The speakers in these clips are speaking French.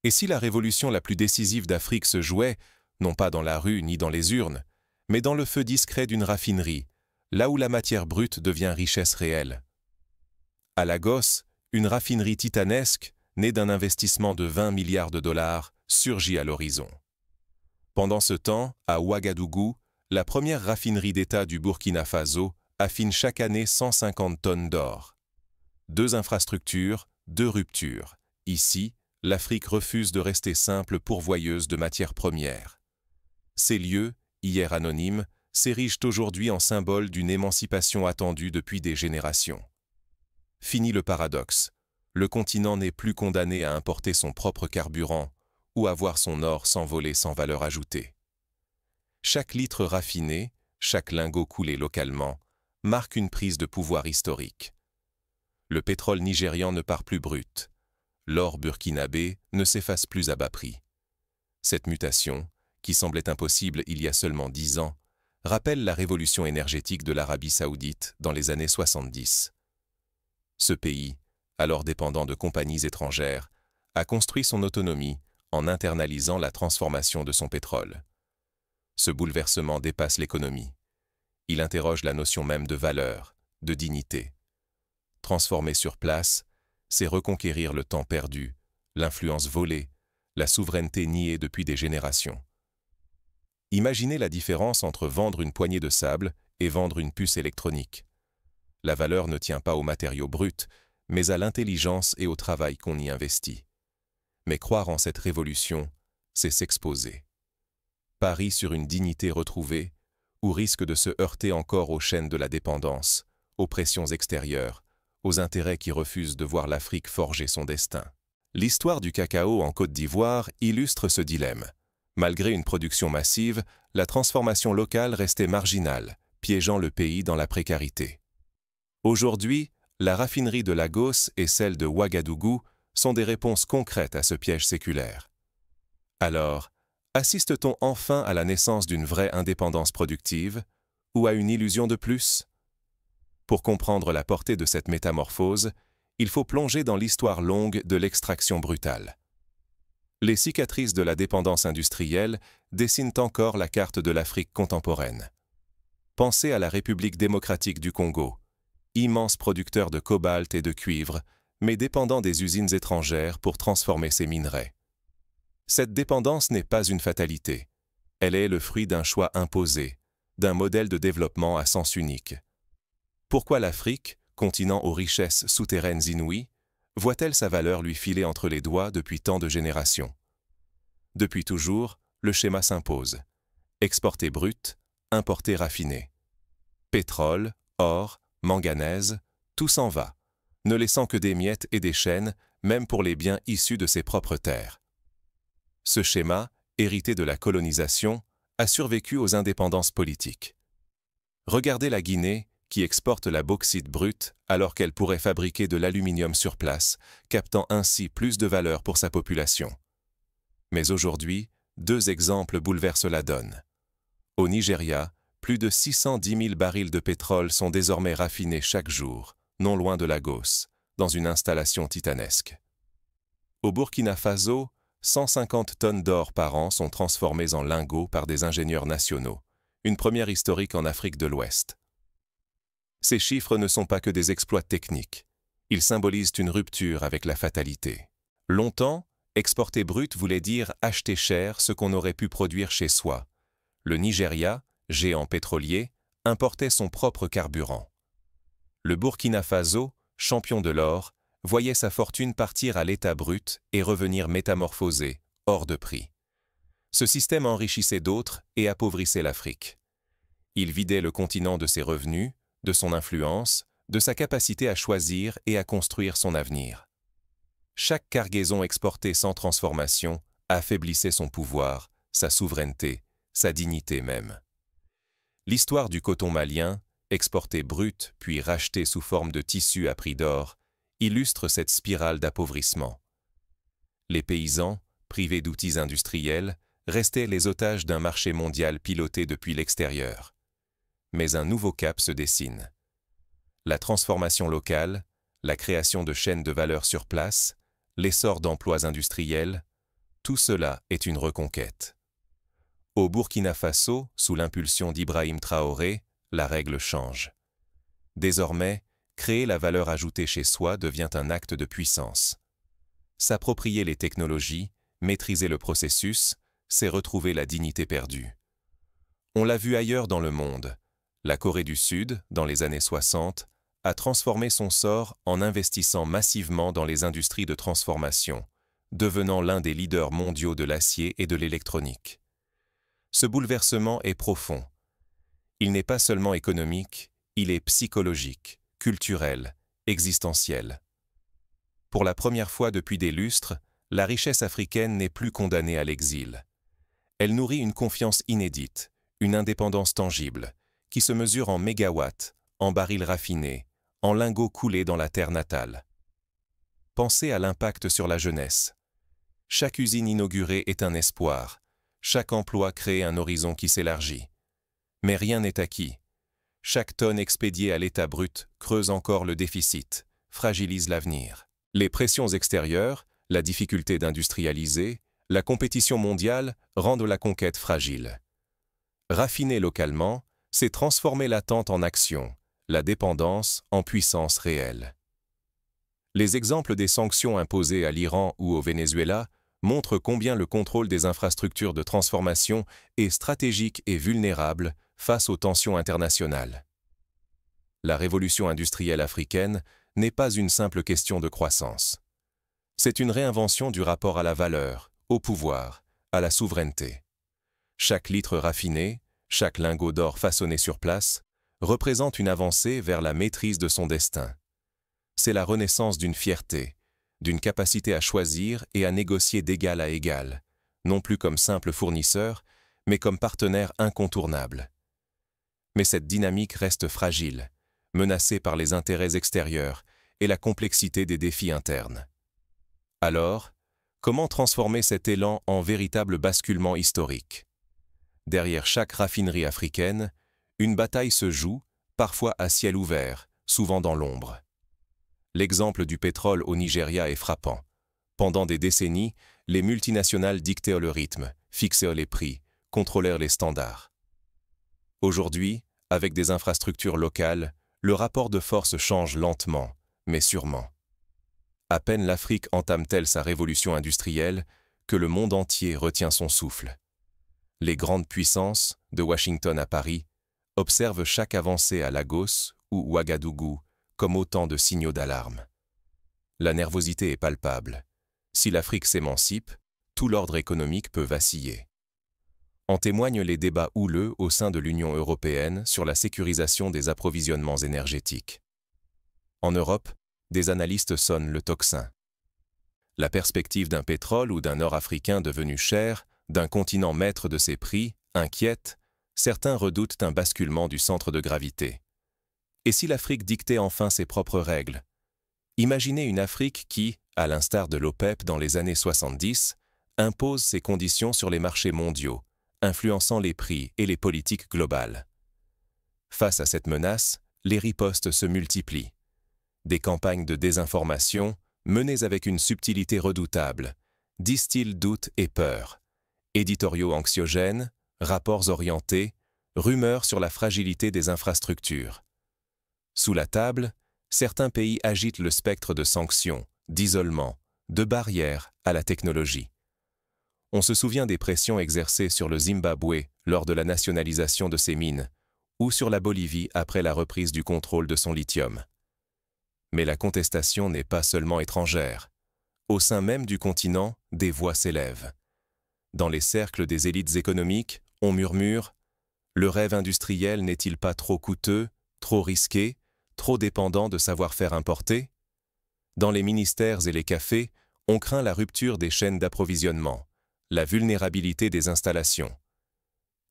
Et si la révolution la plus décisive d'Afrique se jouait, non pas dans la rue ni dans les urnes, mais dans le feu discret d'une raffinerie, là où la matière brute devient richesse réelle. À Lagos, une raffinerie titanesque, née d'un investissement de 20 milliards de dollars, surgit à l'horizon. Pendant ce temps, à Ouagadougou, la première raffinerie d'État du Burkina Faso affine chaque année 150 tonnes d'or. 2 infrastructures, 2 ruptures. Ici, l'Afrique refuse de rester simple pourvoyeuse de matières premières. Ces lieux, hier anonymes, s'érigent aujourd'hui en symbole d'une émancipation attendue depuis des générations. Fini le paradoxe. Le continent n'est plus condamné à importer son propre carburant ou à voir son or s'envoler sans valeur ajoutée. Chaque litre raffiné, chaque lingot coulé localement, marque une prise de pouvoir historique. Le pétrole nigérian ne part plus brut. L'or burkinabé ne s'efface plus à bas prix. Cette mutation, qui semblait impossible il y a seulement 10 ans, rappelle la révolution énergétique de l'Arabie saoudite dans les années 70. Ce pays, alors dépendant de compagnies étrangères, a construit son autonomie en internalisant la transformation de son pétrole. Ce bouleversement dépasse l'économie. Il interroge la notion même de valeur, de dignité. Transformer sur place, c'est reconquérir le temps perdu, l'influence volée, la souveraineté niée depuis des générations. Imaginez la différence entre vendre une poignée de sable et vendre une puce électronique. La valeur ne tient pas aux matériaux bruts, mais à l'intelligence et au travail qu'on y investit. Mais croire en cette révolution, c'est s'exposer. Pari sur une dignité retrouvée, ou risque de se heurter encore aux chaînes de la dépendance, aux pressions extérieures, aux intérêts qui refusent de voir l'Afrique forger son destin. L'histoire du cacao en Côte d'Ivoire illustre ce dilemme. Malgré une production massive, la transformation locale restait marginale, piégeant le pays dans la précarité. Aujourd'hui, la raffinerie de Lagos et celle de Ouagadougou sont des réponses concrètes à ce piège séculaire. Alors, assiste-t-on enfin à la naissance d'une vraie indépendance productive ou à une illusion de plus? Pour comprendre la portée de cette métamorphose, il faut plonger dans l'histoire longue de l'extraction brutale. Les cicatrices de la dépendance industrielle dessinent encore la carte de l'Afrique contemporaine. Pensez à la République démocratique du Congo, immense producteur de cobalt et de cuivre, mais dépendant des usines étrangères pour transformer ses minerais. Cette dépendance n'est pas une fatalité. Elle est le fruit d'un choix imposé, d'un modèle de développement à sens unique. Pourquoi l'Afrique, continent aux richesses souterraines inouïes, voit-elle sa valeur lui filer entre les doigts depuis tant de générations? Depuis toujours, le schéma s'impose. Exporter brut, importer raffiné. Pétrole, or, manganèse, tout s'en va, ne laissant que des miettes et des chaînes, même pour les biens issus de ses propres terres. Ce schéma, hérité de la colonisation, a survécu aux indépendances politiques. Regardez la Guinée, qui exporte la bauxite brute alors qu'elle pourrait fabriquer de l'aluminium sur place, captant ainsi plus de valeur pour sa population. Mais aujourd'hui, 2 exemples bouleversent la donne. Au Nigeria, plus de 610 000 barils de pétrole sont désormais raffinés chaque jour, non loin de Lagos, dans une installation titanesque. Au Burkina Faso, 150 tonnes d'or par an sont transformées en lingots par des ingénieurs nationaux, une première historique en Afrique de l'Ouest. Ces chiffres ne sont pas que des exploits techniques. Ils symbolisent une rupture avec la fatalité. Longtemps, exporter brut voulait dire acheter cher ce qu'on aurait pu produire chez soi. Le Nigeria, géant pétrolier, importait son propre carburant. Le Burkina Faso, champion de l'or, voyait sa fortune partir à l'état brut et revenir métamorphosée, hors de prix. Ce système enrichissait d'autres et appauvrissait l'Afrique. Il vidait le continent de ses revenus, de son influence, de sa capacité à choisir et à construire son avenir. Chaque cargaison exportée sans transformation affaiblissait son pouvoir, sa souveraineté, sa dignité même. L'histoire du coton malien, exporté brut puis racheté sous forme de tissu à prix d'or, illustre cette spirale d'appauvrissement. Les paysans, privés d'outils industriels, restaient les otages d'un marché mondial piloté depuis l'extérieur. Mais un nouveau cap se dessine. La transformation locale, la création de chaînes de valeur sur place, l'essor d'emplois industriels, Tout cela est une reconquête. Au Burkina Faso, sous l'impulsion d'Ibrahim Traoré, la règle change. Désormais, créer la valeur ajoutée chez soi devient un acte de puissance. S'approprier les technologies, maîtriser le processus, c'est retrouver la dignité perdue. On l'a vu ailleurs dans le monde. La Corée du Sud, dans les années 60, a transformé son sort en investissant massivement dans les industries de transformation, devenant l'un des leaders mondiaux de l'acier et de l'électronique. Ce bouleversement est profond. Il n'est pas seulement économique, il est psychologique, culturel, existentiel. Pour la première fois depuis des lustres, la richesse africaine n'est plus condamnée à l'exil. Elle nourrit une confiance inédite, une indépendance tangible, qui se mesure en mégawatts, en barils raffinés, en lingots coulés dans la terre natale. Pensez à l'impact sur la jeunesse. Chaque usine inaugurée est un espoir, chaque emploi crée un horizon qui s'élargit. Mais rien n'est acquis. Chaque tonne expédiée à l'état brut creuse encore le déficit, fragilise l'avenir. Les pressions extérieures, la difficulté d'industrialiser, la compétition mondiale rendent la conquête fragile. Raffiner localement, c'est transformer l'attente en action, la dépendance en puissance réelle. Les exemples des sanctions imposées à l'Iran ou au Venezuela montrent combien le contrôle des infrastructures de transformation est stratégique et vulnérable face aux tensions internationales. La révolution industrielle africaine n'est pas une simple question de croissance. C'est une réinvention du rapport à la valeur, au pouvoir, à la souveraineté. Chaque litre raffiné, chaque lingot d'or façonné sur place, représente une avancée vers la maîtrise de son destin. C'est la renaissance d'une fierté, d'une capacité à choisir et à négocier d'égal à égal, non plus comme simple fournisseur, mais comme partenaire incontournable. Mais cette dynamique reste fragile, menacée par les intérêts extérieurs et la complexité des défis internes. Alors, comment transformer cet élan en véritable basculement historique? Derrière chaque raffinerie africaine, une bataille se joue, parfois à ciel ouvert, souvent dans l'ombre. L'exemple du pétrole au Nigeria est frappant. Pendant des décennies, les multinationales dictaient le rythme, fixaient les prix, contrôlèrent les standards. Aujourd'hui, avec des infrastructures locales, le rapport de force change lentement, mais sûrement. À peine l'Afrique entame-t-elle sa révolution industrielle que le monde entier retient son souffle. Les grandes puissances, de Washington à Paris, observent chaque avancée à Lagos ou Ouagadougou comme autant de signaux d'alarme. La nervosité est palpable. Si l'Afrique s'émancipe, tout l'ordre économique peut vaciller. En témoignent les débats houleux au sein de l'Union européenne sur la sécurisation des approvisionnements énergétiques. En Europe, des analystes sonnent le tocsin. La perspective d'un pétrole ou d'un or africain devenu cher, d'un continent maître de ses prix, inquiète, certains redoutent un basculement du centre de gravité. Et si l'Afrique dictait enfin ses propres règles? Imaginez une Afrique qui, à l'instar de l'OPEP dans les années 70, impose ses conditions sur les marchés mondiaux, influençant les prix et les politiques globales. Face à cette menace, les ripostes se multiplient. Des campagnes de désinformation, menées avec une subtilité redoutable, distillent doute et peur. Éditoriaux anxiogènes, rapports orientés, rumeurs sur la fragilité des infrastructures. Sous la table, certains pays agitent le spectre de sanctions, d'isolement, de barrières à la technologie. On se souvient des pressions exercées sur le Zimbabwe lors de la nationalisation de ses mines, ou sur la Bolivie après la reprise du contrôle de son lithium. Mais la contestation n'est pas seulement étrangère. Au sein même du continent, des voix s'élèvent. Dans les cercles des élites économiques, on murmure « Le rêve industriel n'est-il pas trop coûteux, trop risqué, trop dépendant de savoir-faire importé ?» Dans les ministères et les cafés, on craint la rupture des chaînes d'approvisionnement, la vulnérabilité des installations.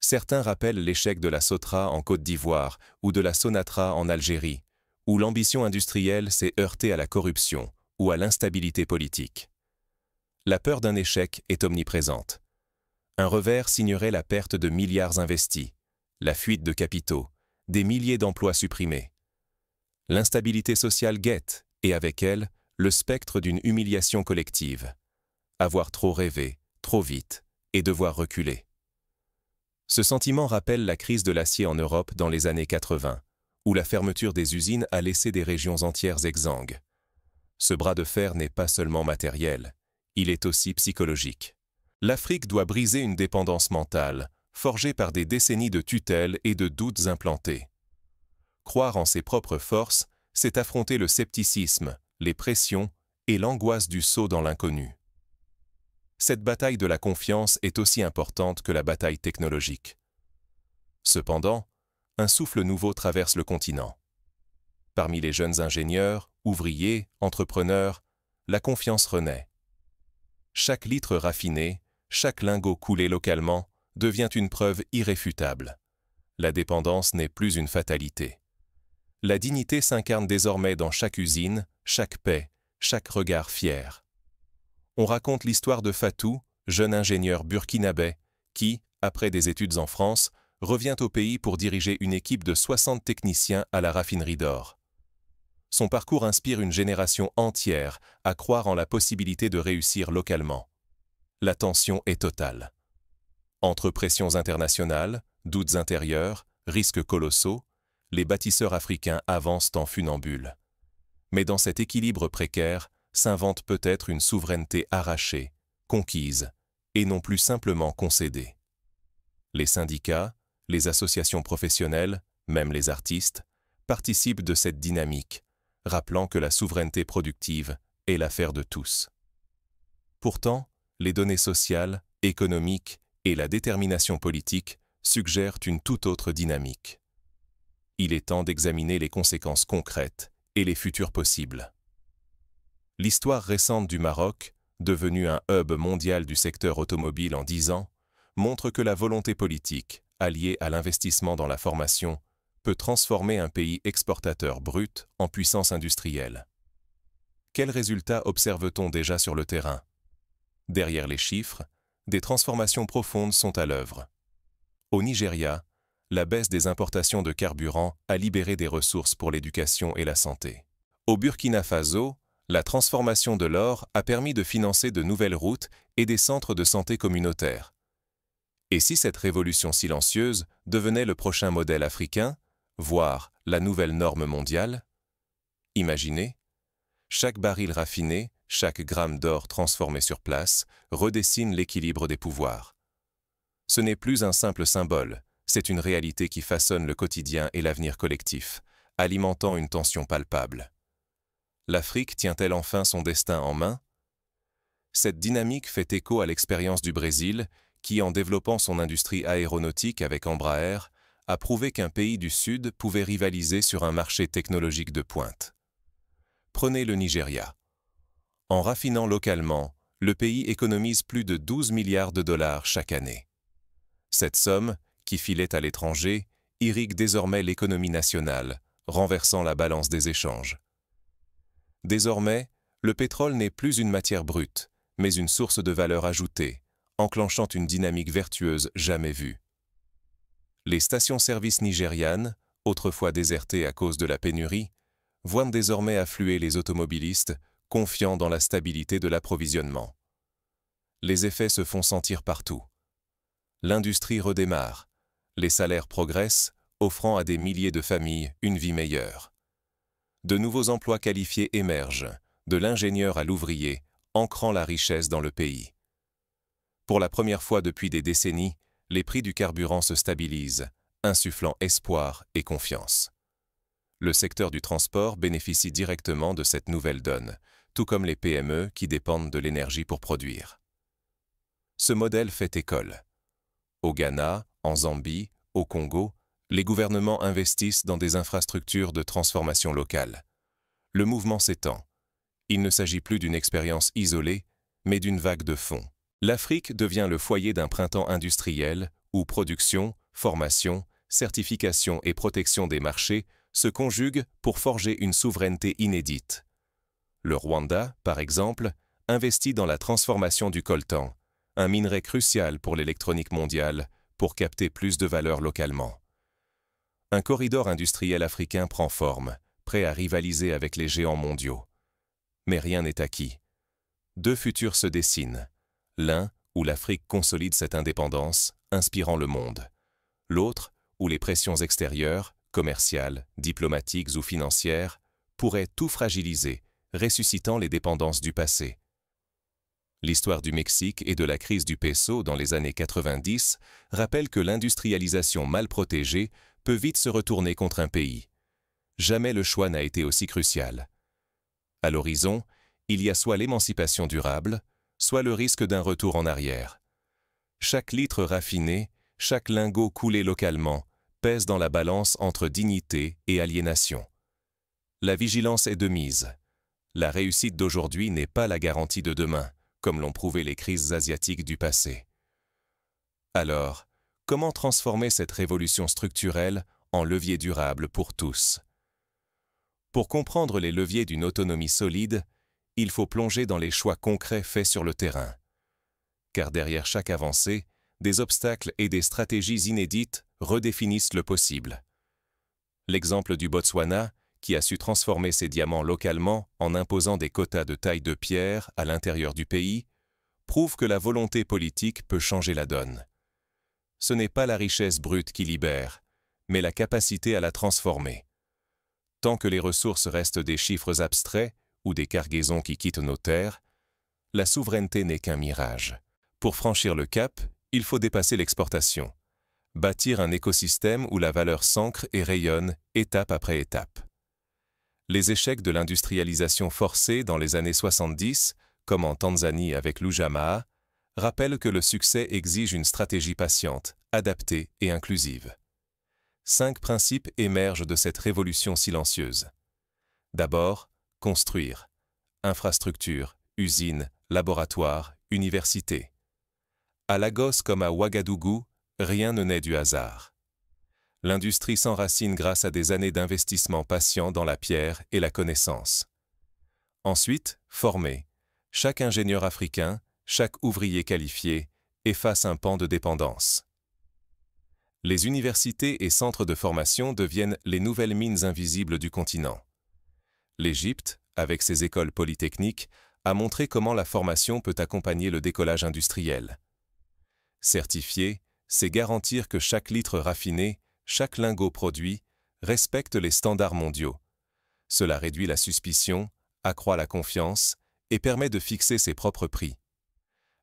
Certains rappellent l'échec de la Sotra en Côte d'Ivoire ou de la Sonatra en Algérie, où l'ambition industrielle s'est heurtée à la corruption ou à l'instabilité politique. La peur d'un échec est omniprésente. Un revers signerait la perte de milliards investis, la fuite de capitaux, des milliers d'emplois supprimés. L'instabilité sociale guette, et avec elle, le spectre d'une humiliation collective. Avoir trop rêvé, trop trop vite, et devoir reculer. Ce sentiment rappelle la crise de l'acier en Europe dans les années 80, où la fermeture des usines a laissé des régions entières exsangues. Ce bras de fer n'est pas seulement matériel, il est aussi psychologique. L'Afrique doit briser une dépendance mentale, forgée par des décennies de tutelle et de doutes implantés. Croire en ses propres forces, c'est affronter le scepticisme, les pressions et l'angoisse du saut dans l'inconnu. Cette bataille de la confiance est aussi importante que la bataille technologique. Cependant, un souffle nouveau traverse le continent. Parmi les jeunes ingénieurs, ouvriers, entrepreneurs, la confiance renaît. Chaque litre raffiné, chaque lingot coulé localement devient une preuve irréfutable. La dépendance n'est plus une fatalité. La dignité s'incarne désormais dans chaque usine, chaque paix, chaque regard fier. On raconte l'histoire de Fatou, jeune ingénieur burkinabé, qui, après des études en France, revient au pays pour diriger une équipe de 60 techniciens à la raffinerie d'or. Son parcours inspire une génération entière à croire en la possibilité de réussir localement. La tension est totale. Entre pressions internationales, doutes intérieurs, risques colossaux, les bâtisseurs africains avancent en funambule. Mais dans cet équilibre précaire, s'invente peut-être une souveraineté arrachée, conquise, et non plus simplement concédée. Les syndicats, les associations professionnelles, même les artistes, participent de cette dynamique, rappelant que la souveraineté productive est l'affaire de tous. Pourtant, les données sociales, économiques et la détermination politique suggèrent une toute autre dynamique. Il est temps d'examiner les conséquences concrètes et les futurs possibles. L'histoire récente du Maroc, devenu un hub mondial du secteur automobile en 10 ans, montre que la volonté politique, alliée à l'investissement dans la formation, peut transformer un pays exportateur brut en puissance industrielle. Quels résultats observe-t-on déjà sur le terrain? Derrière les chiffres, des transformations profondes sont à l'œuvre. Au Nigeria, la baisse des importations de carburant a libéré des ressources pour l'éducation et la santé. Au Burkina Faso, la transformation de l'or a permis de financer de nouvelles routes et des centres de santé communautaires. Et si cette révolution silencieuse devenait le prochain modèle africain, voire la nouvelle norme mondiale? Imaginez, chaque baril raffiné, chaque gramme d'or transformé sur place, redessine l'équilibre des pouvoirs. Ce n'est plus un simple symbole, c'est une réalité qui façonne le quotidien et l'avenir collectif, alimentant une tension palpable. L'Afrique tient-elle enfin son destin en main? Cette dynamique fait écho à l'expérience du Brésil, qui, en développant son industrie aéronautique avec Embraer, a prouvé qu'un pays du Sud pouvait rivaliser sur un marché technologique de pointe. Prenez le Nigeria. En raffinant localement, le pays économise plus de 12 milliards de dollars chaque année. Cette somme, qui filait à l'étranger, irrigue désormais l'économie nationale, renversant la balance des échanges. Désormais, le pétrole n'est plus une matière brute, mais une source de valeur ajoutée, enclenchant une dynamique vertueuse jamais vue. Les stations-service nigérianes, autrefois désertées à cause de la pénurie, voient désormais affluer les automobilistes, confiants dans la stabilité de l'approvisionnement. Les effets se font sentir partout. L'industrie redémarre, les salaires progressent, offrant à des milliers de familles une vie meilleure. De nouveaux emplois qualifiés émergent, de l'ingénieur à l'ouvrier, ancrant la richesse dans le pays. Pour la première fois depuis des décennies, les prix du carburant se stabilisent, insufflant espoir et confiance. Le secteur du transport bénéficie directement de cette nouvelle donne, tout comme les PME qui dépendent de l'énergie pour produire. Ce modèle fait école. Au Ghana, en Zambie, au Congo, les gouvernements investissent dans des infrastructures de transformation locale. Le mouvement s'étend. Il ne s'agit plus d'une expérience isolée, mais d'une vague de fond. L'Afrique devient le foyer d'un printemps industriel où production, formation, certification et protection des marchés se conjuguent pour forger une souveraineté inédite. Le Rwanda, par exemple, investit dans la transformation du coltan, un minerai crucial pour l'électronique mondiale, pour capter plus de valeur localement. Un corridor industriel africain prend forme, prêt à rivaliser avec les géants mondiaux. Mais rien n'est acquis. Deux futurs se dessinent. L'un, où l'Afrique consolide cette indépendance, inspirant le monde. L'autre, où les pressions extérieures, commerciales, diplomatiques ou financières, pourraient tout fragiliser, ressuscitant les dépendances du passé. L'histoire du Mexique et de la crise du peso dans les années 90 rappelle que l'industrialisation mal protégée peut vite se retourner contre un pays. Jamais le choix n'a été aussi crucial. À l'horizon, il y a soit l'émancipation durable, soit le risque d'un retour en arrière. Chaque litre raffiné, chaque lingot coulé localement, pèse dans la balance entre dignité et aliénation. La vigilance est de mise. La réussite d'aujourd'hui n'est pas la garantie de demain, comme l'ont prouvé les crises asiatiques du passé. Alors, comment transformer cette révolution structurelle en levier durable pour tous? Pour comprendre les leviers d'une autonomie solide, il faut plonger dans les choix concrets faits sur le terrain. Car derrière chaque avancée, des obstacles et des stratégies inédites redéfinissent le possible. L'exemple du Botswana, qui a su transformer ses diamants localement en imposant des quotas de taille de pierre à l'intérieur du pays, prouve que la volonté politique peut changer la donne. Ce n'est pas la richesse brute qui libère, mais la capacité à la transformer. Tant que les ressources restent des chiffres abstraits ou des cargaisons qui quittent nos terres, la souveraineté n'est qu'un mirage. Pour franchir le cap, il faut dépasser l'exportation, bâtir un écosystème où la valeur s'ancre et rayonne étape après étape. Les échecs de l'industrialisation forcée dans les années 70, comme en Tanzanie avec l'Ujamaa, rappellent que le succès exige une stratégie patiente, adaptée et inclusive. 5 principes émergent de cette révolution silencieuse. D'abord, construire. Infrastructures, usines, laboratoires, universités. À Lagos comme à Ouagadougou, rien ne naît du hasard. L'industrie s'enracine grâce à des années d'investissement patient dans la pierre et la connaissance. Ensuite, former. Chaque ingénieur africain, chaque ouvrier qualifié, efface un pan de dépendance. Les universités et centres de formation deviennent les nouvelles mines invisibles du continent. L'Égypte, avec ses écoles polytechniques, a montré comment la formation peut accompagner le décollage industriel. Certifier, c'est garantir que chaque litre raffiné, chaque lingot produit, respecte les standards mondiaux. Cela réduit la suspicion, accroît la confiance et permet de fixer ses propres prix.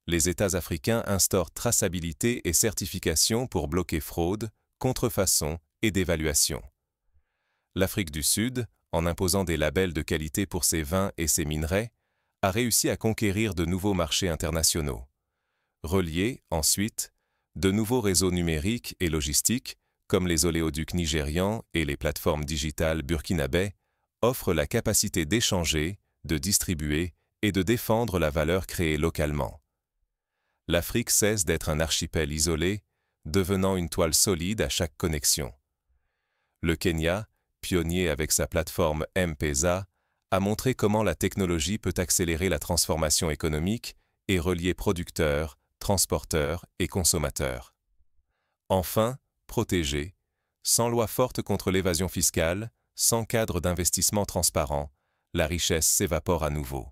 Les États africains instaurent traçabilité et certification pour bloquer fraude, contrefaçon et dévaluation. L'Afrique du Sud, en imposant des labels de qualité pour ses vins et ses minerais, a réussi à conquérir de nouveaux marchés internationaux. Reliés, ensuite, de nouveaux réseaux numériques et logistiques, comme les oléoducs nigérians et les plateformes digitales burkinabais, offrent la capacité d'échanger, de distribuer et de défendre la valeur créée localement. L'Afrique cesse d'être un archipel isolé, devenant une toile solide à chaque connexion. Le Kenya, pionnier avec sa plateforme M-Pesa, a montré comment la technologie peut accélérer la transformation économique et relier producteurs, transporteurs et consommateurs. Enfin, protéger. Sans loi forte contre l'évasion fiscale, sans cadre d'investissement transparent, la richesse s'évapore à nouveau.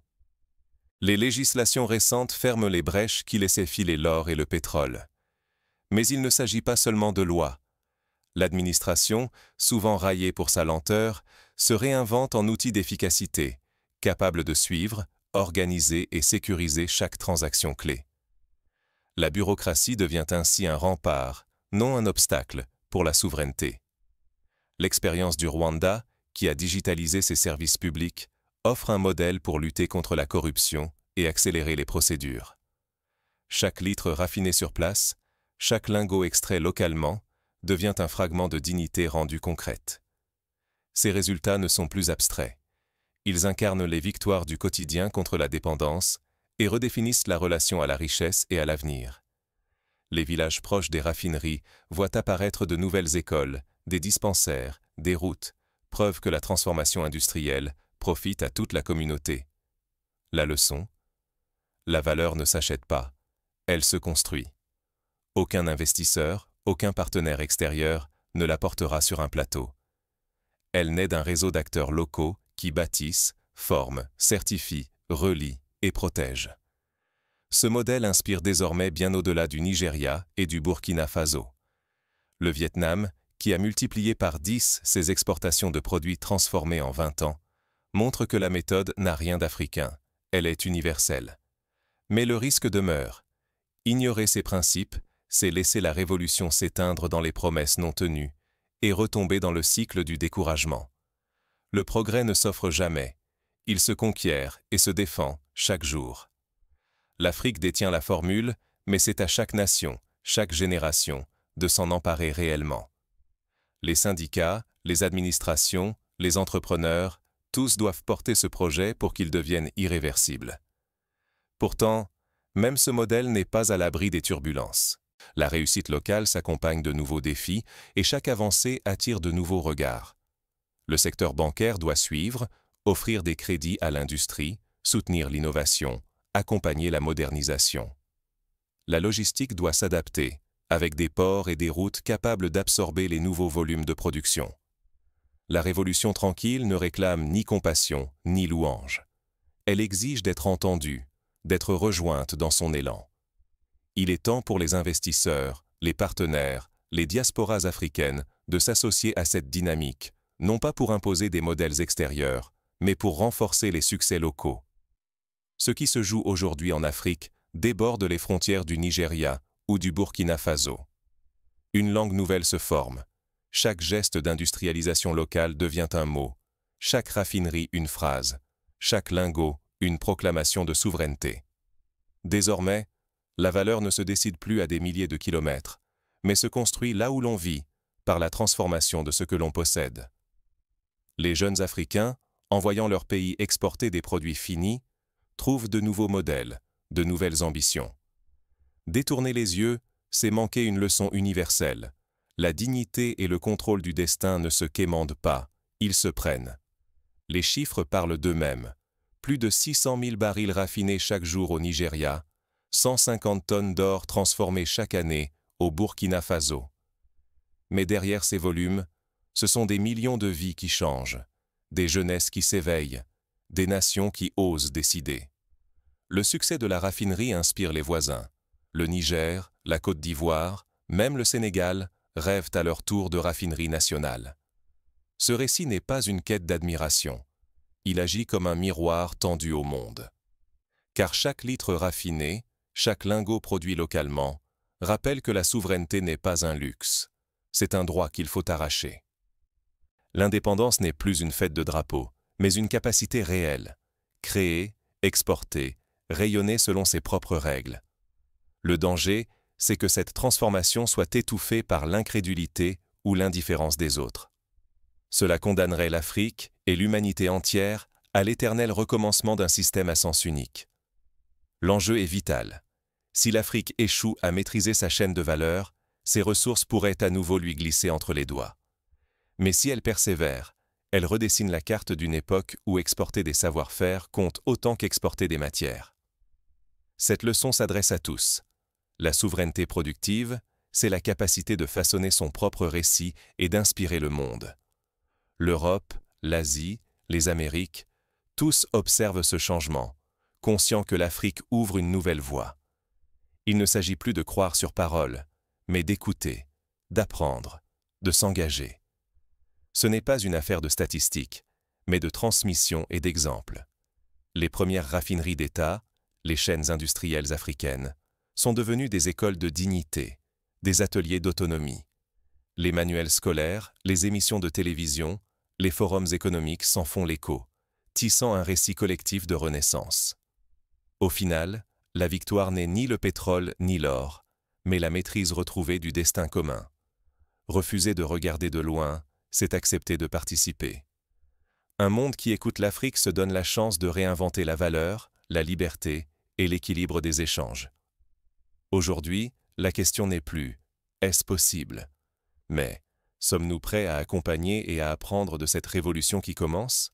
Les législations récentes ferment les brèches qui laissaient filer l'or et le pétrole. Mais il ne s'agit pas seulement de lois. L'administration, souvent raillée pour sa lenteur, se réinvente en outil d'efficacité, capable de suivre, organiser et sécuriser chaque transaction clé. La bureaucratie devient ainsi un rempart, non un obstacle, pour la souveraineté. L'expérience du Rwanda, qui a digitalisé ses services publics, offre un modèle pour lutter contre la corruption et accélérer les procédures. Chaque litre raffiné sur place, chaque lingot extrait localement, devient un fragment de dignité rendue concrète. Ces résultats ne sont plus abstraits. Ils incarnent les victoires du quotidien contre la dépendance et redéfinissent la relation à la richesse et à l'avenir. Les villages proches des raffineries voient apparaître de nouvelles écoles, des dispensaires, des routes, preuve que la transformation industrielle profite à toute la communauté. La leçon ? La valeur ne s'achète pas, elle se construit. Aucun investisseur, aucun partenaire extérieur ne la portera sur un plateau. Elle naît d'un réseau d'acteurs locaux qui bâtissent, forment, certifient, relient et protègent. Ce modèle inspire désormais bien au-delà du Nigeria et du Burkina Faso. Le Vietnam, qui a multiplié par 10 ses exportations de produits transformés en 20 ans, montre que la méthode n'a rien d'africain, elle est universelle. Mais le risque demeure. Ignorer ces principes, c'est laisser la révolution s'éteindre dans les promesses non tenues et retomber dans le cycle du découragement. Le progrès ne s'offre jamais, il se conquiert et se défend chaque jour. L'Afrique détient la formule, mais c'est à chaque nation, chaque génération, de s'en emparer réellement. Les syndicats, les administrations, les entrepreneurs, tous doivent porter ce projet pour qu'il devienne irréversible. Pourtant, même ce modèle n'est pas à l'abri des turbulences. La réussite locale s'accompagne de nouveaux défis et chaque avancée attire de nouveaux regards. Le secteur bancaire doit suivre, offrir des crédits à l'industrie, soutenir l'innovation, accompagner la modernisation. La logistique doit s'adapter, avec des ports et des routes capables d'absorber les nouveaux volumes de production. La révolution tranquille ne réclame ni compassion, ni louange. Elle exige d'être entendue, d'être rejointe dans son élan. Il est temps pour les investisseurs, les partenaires, les diasporas africaines de s'associer à cette dynamique, non pas pour imposer des modèles extérieurs, mais pour renforcer les succès locaux. Ce qui se joue aujourd'hui en Afrique déborde les frontières du Nigeria ou du Burkina Faso. Une langue nouvelle se forme. Chaque geste d'industrialisation locale devient un mot, chaque raffinerie une phrase, chaque lingot une proclamation de souveraineté. Désormais, la valeur ne se décide plus à des milliers de kilomètres, mais se construit là où l'on vit, par la transformation de ce que l'on possède. Les jeunes Africains, en voyant leur pays exporter des produits finis, trouvent de nouveaux modèles, de nouvelles ambitions. Détourner les yeux, c'est manquer une leçon universelle. La dignité et le contrôle du destin ne se quémandent pas, ils se prennent. Les chiffres parlent d'eux-mêmes. Plus de 600 000 barils raffinés chaque jour au Nigeria, 150 tonnes d'or transformées chaque année au Burkina Faso. Mais derrière ces volumes, ce sont des millions de vies qui changent, des jeunesses qui s'éveillent, des nations qui osent décider. Le succès de la raffinerie inspire les voisins. Le Niger, la Côte d'Ivoire, même le Sénégal, rêvent à leur tour de raffinerie nationale. Ce récit n'est pas une quête d'admiration. Il agit comme un miroir tendu au monde. Car chaque litre raffiné, chaque lingot produit localement, rappelle que la souveraineté n'est pas un luxe. C'est un droit qu'il faut arracher. L'indépendance n'est plus une fête de drapeau, mais une capacité réelle. Créer, exporter, rayonner selon ses propres règles. Le danger, c'est que cette transformation soit étouffée par l'incrédulité ou l'indifférence des autres. Cela condamnerait l'Afrique et l'humanité entière à l'éternel recommencement d'un système à sens unique. L'enjeu est vital. Si l'Afrique échoue à maîtriser sa chaîne de valeur, ses ressources pourraient à nouveau lui glisser entre les doigts. Mais si elle persévère, elle redessine la carte d'une époque où exporter des savoir-faire compte autant qu'exporter des matières. Cette leçon s'adresse à tous. La souveraineté productive, c'est la capacité de façonner son propre récit et d'inspirer le monde. L'Europe, l'Asie, les Amériques, tous observent ce changement, conscients que l'Afrique ouvre une nouvelle voie. Il ne s'agit plus de croire sur parole, mais d'écouter, d'apprendre, de s'engager. Ce n'est pas une affaire de statistiques, mais de transmission et d'exemple. Les premières raffineries d'État, les chaînes industrielles africaines, sont devenues des écoles de dignité, des ateliers d'autonomie. Les manuels scolaires, les émissions de télévision, les forums économiques s'en font l'écho, tissant un récit collectif de renaissance. Au final, la victoire n'est ni le pétrole ni l'or, mais la maîtrise retrouvée du destin commun. Refuser de regarder de loin, c'est accepter de participer. Un monde qui écoute l'Afrique se donne la chance de réinventer la valeur, la liberté et l'équilibre des échanges. Aujourd'hui, la question n'est plus « est-ce possible ?» mais « sommes-nous prêts à accompagner et à apprendre de cette révolution qui commence ?»